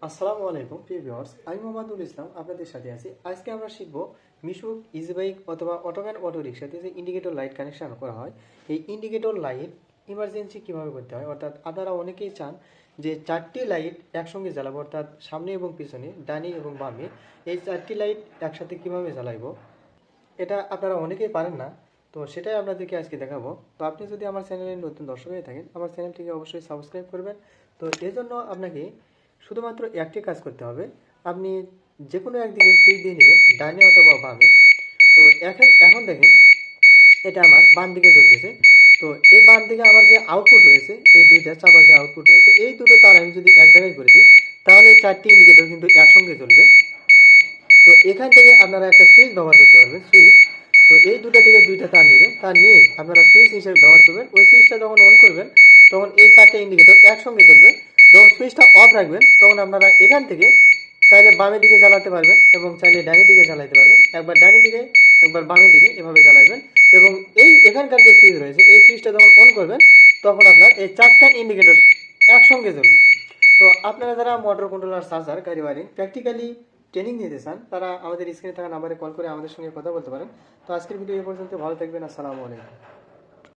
আসসালামু আলাইকুম প্রিয় ভিউয়ার্স, আমি মোহাম্মদুল ইসলাম আপনাদের সাথে আছি। আজকে আমরা শিখব মিশুক ইজি বাইক অথবা অটোম্যান অটো রিক্সাতে যে ইন্ডিকেটর লাইট কানেকশন করা হয়, এই ইন্ডিকেটর লাইট ইমার্জেন্সি কিভাবে করতে হয়। অর্থাৎ আপনারা অনেকেই চান যে চারটি লাইট একসঙ্গে জ্বালাবো, অর্থাৎ সামনে এবং পিছনে, ডানি এবং বামে এই চারটি লাইট একসাথে কিভাবে জ্বালাইবো, এটা আপনারা অনেকেই পারেন না। তো সেটাই আপনাদেরকে আজকে দেখাবো। তো আপনি যদি আমার চ্যানেলের নতুন দর্শক হয়ে থাকেন, আমার চ্যানেলটিকে অবশ্যই সাবস্ক্রাইব করবেন। তো এর জন্য আপনাকে শুধুমাত্র একটি কাজ করতে হবে। আপনি যে কোনো একদিকে সুইচ দিয়ে নেবেন, ডানে অথবা বামে। তো এখন এখন দেখেন এটা আমার বাম দিকে জ্বলতেছে। তো এই বাম দিকে আমার যে আউটপুট রয়েছে, এই দুইটা চাপার যে আউটপুট রয়েছে, এই দুটো তার আমি যদি এক জায়গায় করে দিই, তাহলে চারটি ইন্ডিকেটর কিন্তু একসঙ্গে জ্বলবে। তো এখান থেকে আপনারা একটা সুইচ ব্যবহার করতে পারবেন, সুইচ। তো এই দুটো থেকে দুইটা তার নেবেন, তার নিয়ে আপনারা সুইচ হিসেবে ব্যবহার করবেন। ওই সুইচটা যখন অন করবেন, তখন এই চারটে ইন্ডিকেটর একসঙ্গে জ্বলবে। যখন সুইচটা অফ রাখবেন, তখন আপনারা এখান থেকে চাইলে বামের দিকে জ্বালাতে পারবেন এবং চাইলে ডানের দিকে জ্বালাতে পারবেন। একবার ডানের দিকে, একবার বামের দিকে, এভাবে জ্বালাবেন। এবং এই এখানকার যে সুইচ রয়েছে, এই সুইচটা যখন অন করবেন, তখন আপনার এই চারটা ইন্ডিকেটর একসঙ্গে জ্বলবে। তো আপনারা যারা মোটর কন্ট্রোলার, চার্জার, গাড়ি ওয়ারিং প্র্যাকটিক্যালি ট্রেনিং নিতে চান, তারা আমাদের স্ক্রিনে থাকা নাম্বারে কল করে আমাদের সঙ্গে কথা বলতে পারেন। তো আজকের ভিডিও এ পর্যন্ত। ভালো থাকবেন। আসসালামু আলাইকুম।